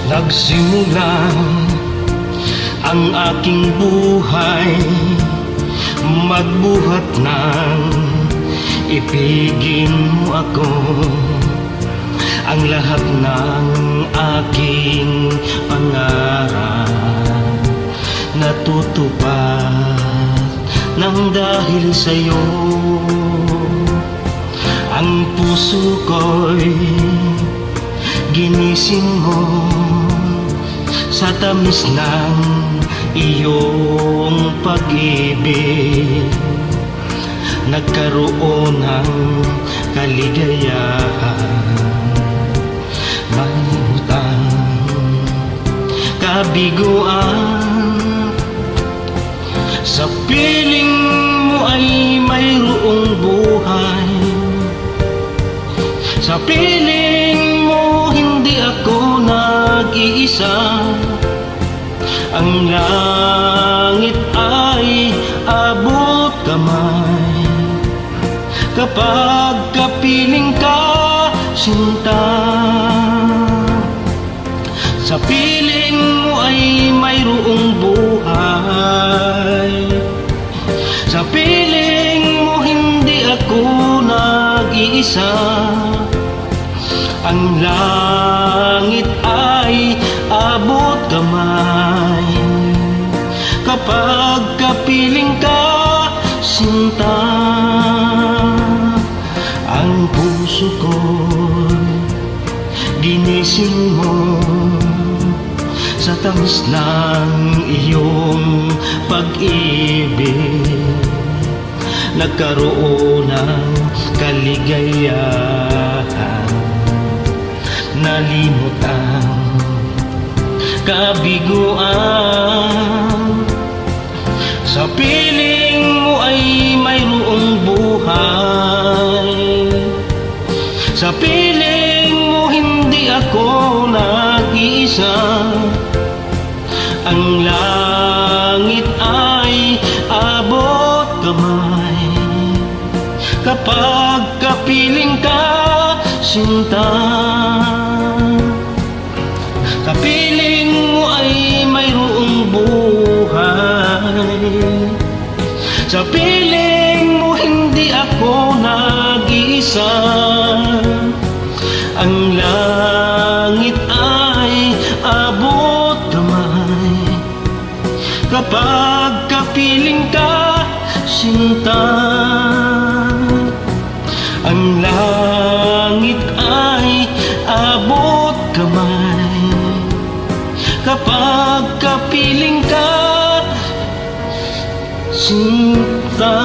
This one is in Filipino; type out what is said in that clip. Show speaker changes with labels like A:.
A: Nagsimula ang aking buhay, magbuhat ng ibigin mo ako. Ang lahat ng aking pangarap natutupad nang dahil sa'yo. Ang puso ko'y ginising mo sa tamis ng iyong pag-ibig. Nagkaroon ng kaligayahan, may utang, kabiguan. Sa piling mo ay mayroong buhay, sa piling mo hindi ako nag-iisa. Ang langit ay abot kamay kapag kapiling ka, sinta. Sa piling mo ay mayroong buhay, sa piling mo hindi ako nag-iisa. Ang langit ay abot kamay kapag kapiling ka, sinta. Ang puso ko ginising mo sa tamis ng iyong pag-ibig. Nagkaroon ng kaligayahan, nalimot ang kabiguan. Sa piling mo ay mayroong buhay, sa piling mo hindi ako nag-iisa. Ang langit ay abot kamay kapag kapiling ka, sinta. Kapiling mo ay mayroong buhay, sa piling mo hindi ako nag-iisa. Ang langit ay abot kamay kapag kapiling ka, sinta. Ang langit ay abot kamay kapag kapiling ka, sinta.